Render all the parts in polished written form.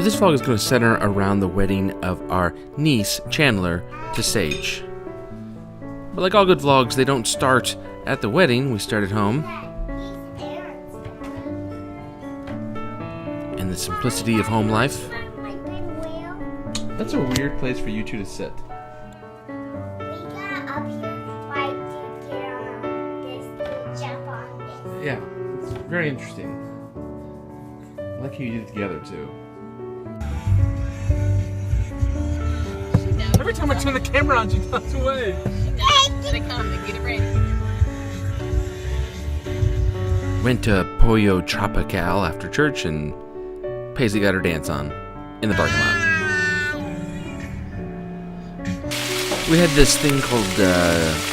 So this vlog is going to center around the wedding of our niece, Chandler, to Sage. But like all good vlogs, they don't start at the wedding, we start at home. And the simplicity of home life. That's a weird place for you two to sit. Yeah, it's very interesting. I like how you did it together too. Every time I turn the camera on, she tucks away. They come, they get it ready. Went to Pollo Tropical after church, and Paisley got her dance on in the parking lot. We had this thing called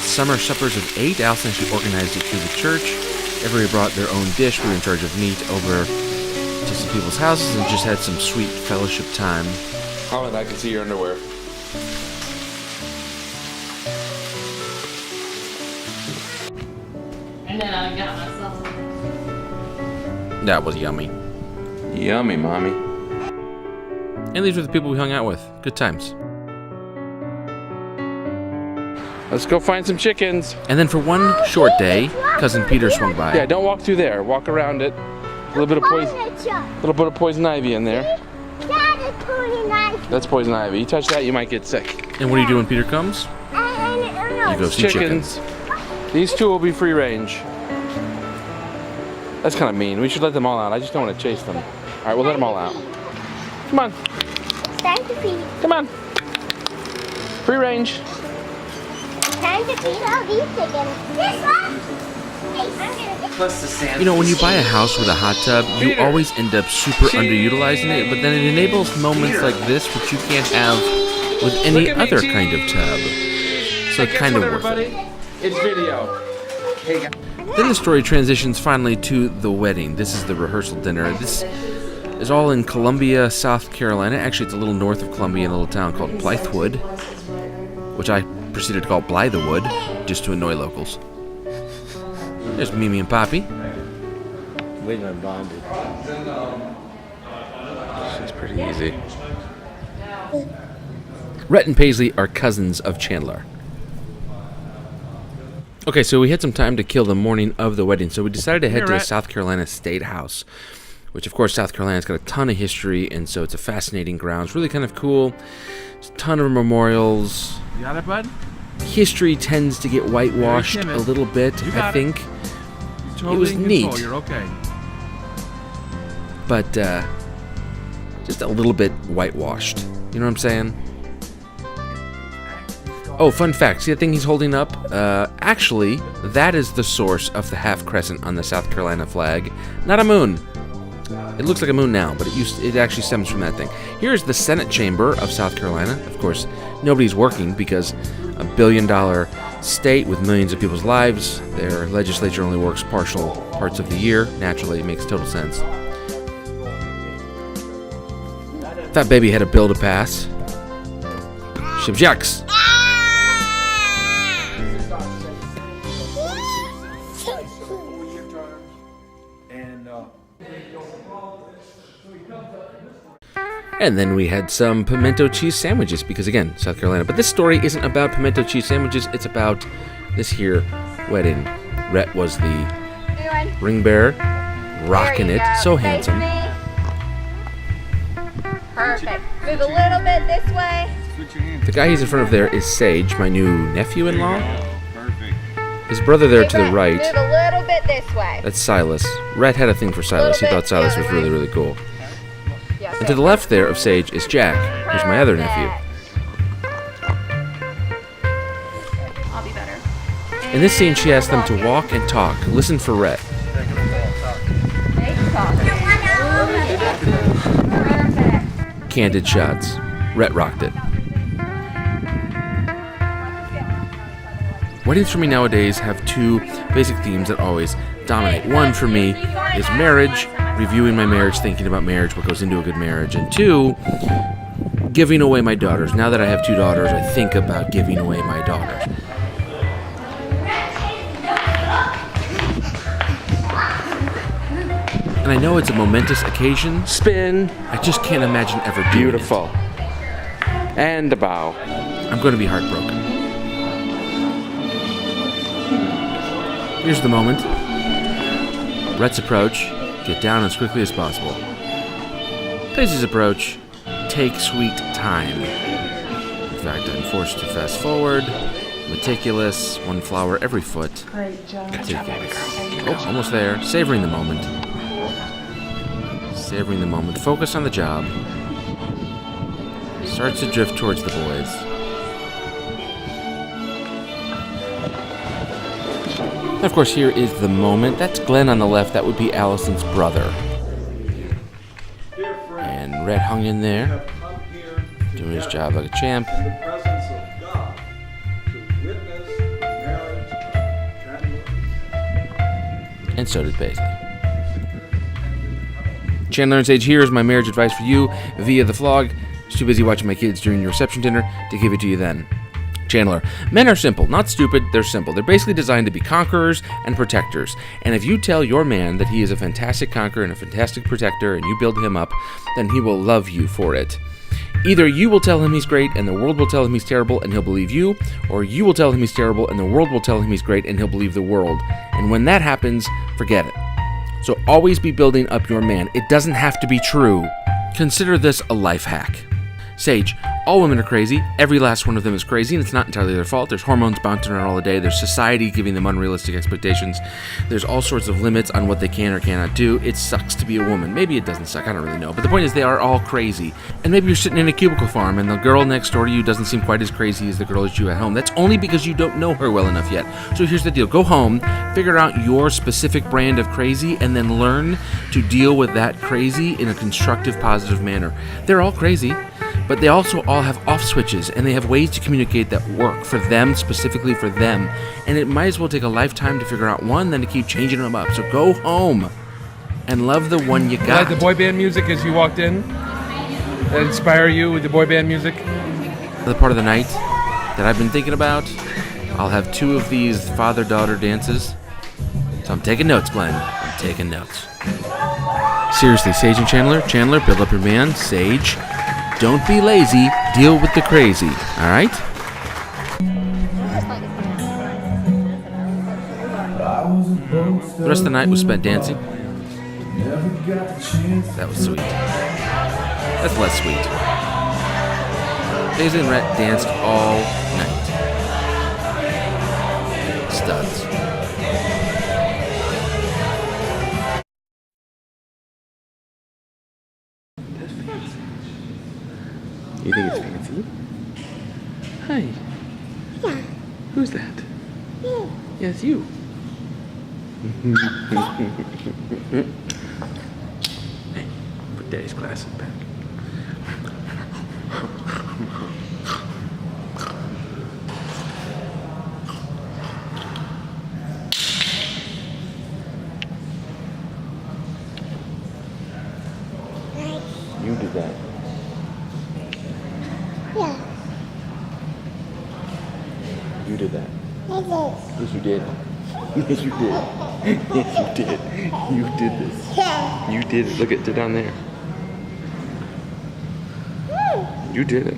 Summer Suppers of 8. Allison actually organized it through the church. Everybody brought their own dish. We were in charge of meat over to some people's houses and just had some sweet fellowship time. Holland, I can see your underwear. And then I got myself. That was yummy. Yummy, mommy. And these were the people we hung out with. Good times. Let's go find some chickens. And then for one short day, Cousin Peter swung by. Yeah, don't walk through there. Walk around it. A little bit of poison ivy in there. That is poison ivy. That's poison ivy. You touch that, you might get sick. And what do you do when Peter comes? You go see chickens. These two will be free range. That's kind of mean. We should let them all out. I just don't want to chase them. All right, we'll let them all out. Come on. It's time to feed. Come on. Free range. Time to feed all these chickens. This one? Plus the sand. You know, when you buy a house with a hot tub, you always end up super underutilizing it, but then it enables moments like this, which you can't have with any other kind of tub. So it's kind of worth it. It's video. Hey, guys. Then the story transitions finally to the wedding. This is the rehearsal dinner. This is all in Columbia, South Carolina. Actually, it's a little north of Columbia in a little town called Blythewood, which I proceeded to call Blythewood, just to annoy locals. There's Mimi and Poppy. Waiting on bonded. It's pretty easy. Rhett and Paisley are cousins of Chandler. Okay, so we had some time to kill the morning of the wedding, so we decided to head to the South Carolina State House, which, of course, South Carolina's got a ton of history, and so it's a fascinating ground. It's really kind of cool. There's a ton of memorials. You got it, bud? History tends to get whitewashed a little bit, I think. Totally it was neat. You're okay. But just a little bit whitewashed. You know what I'm saying? Oh, fun fact. See that thing he's holding up? Actually, that is the source of the half crescent on the South Carolina flag. Not a moon. It looks like a moon now, but it actually stems from that thing. Here's the Senate chamber of South Carolina. Of course, nobody's working because a billion-dollar state with millions of people's lives, their legislature only works partial parts of the year. Naturally, it makes total sense. That baby had a bill to pass. Shibjaks. And then we had some pimento cheese sandwiches because, again, South Carolina. But this story isn't about pimento cheese sandwiches. It's about this here wedding. Rhett was the ring bearer, rocking it. So handsome. Perfect. Move a little bit this way. The guy he's in front of there is Sage, my new nephew-in-law. Perfect. His brother there to the right. Move a little bit this way. That's Silas. Rhett had a thing for Silas. He thought Silas was really, really cool. And to the left there of Sage is Jack, who's my other nephew. I'll be better. In this scene, she asked them to walk and talk. Listen for Rhett. Candid shots. Rhett rocked it. Weddings for me nowadays have two basic themes that always dominate. One for me is marriage, reviewing my marriage, thinking about marriage, what goes into a good marriage. And two, giving away my daughters. Now that I have two daughters, I think about giving away my daughters. And And I know it's a momentous occasion. Spin. I just can't imagine ever doing Beautiful. And a bow. it. I'm going to be heartbroken. Here's the moment. Rhett's approach. Get down as quickly as possible. Paisley's approach. Take sweet time. In fact, I'm forced to fast forward. Meticulous. One flower every foot. Great job. Oh, almost there. Savoring the moment. Savoring the moment. Focus on the job. Starts to drift towards the boys. And of course, here is the moment. That's Glenn on the left. That would be Allison's brother. And Rhett hung in there, doing his job like a champ. And so did Paisley. Chandler and Sage, here is my marriage advice for you via the vlog. I was too busy watching my kids during your reception dinner to give it to you then. Chandler, men are simple, not stupid, they're simple. They're basically designed to be conquerors and protectors. And if you tell your man that he is a fantastic conqueror and a fantastic protector and you build him up, then he will love you for it. Either you will tell him he's great and the world will tell him he's terrible and he'll believe you, or you will tell him he's terrible and the world will tell him he's great and he'll believe the world. And when that happens, forget it. So always be building up your man. It doesn't have to be true. Consider this a life hack. Sage, all women are crazy. Every last one of them is crazy, and it's not entirely their fault. There's hormones bouncing around all the day. There's society giving them unrealistic expectations. There's all sorts of limits on what they can or cannot do. It sucks to be a woman. Maybe it doesn't suck. I don't really know. But the point is they are all crazy. And maybe you're sitting in a cubicle farm, and the girl next door to you doesn't seem quite as crazy as the girl at you at home. That's only because you don't know her well enough yet. So here's the deal. Go home, figure out your specific brand of crazy, and then learn to deal with that crazy in a constructive, positive manner. They're all crazy, but they also all have off switches, and they have ways to communicate that work for them, specifically for them. And it might as well take a lifetime to figure out one than to keep changing them up. So go home and love the one you got. Like the boy band music as you walked in? That inspire you with the boy band music? The part of the night that I've been thinking about, I'll have 2 of these father-daughter dances. So I'm taking notes, Glenn. I'm taking notes. Seriously, Sage and Chandler. Chandler, build up your man. Sage, don't be lazy. Deal with the crazy. All right? The rest of the night was spent dancing. That was sweet. That's less sweet. Paisley and Rhett danced all night. Studs. You think it's fancy? Hi. Yeah. Who's that? Yeah. Yeah, it's you. Hey, put Daddy's glasses back. You did that. Yeah. You did that. I did. Yes, you did. Yes, you did. Yes, you did. You did this. Yeah. You did it. Look at it down there. You did it.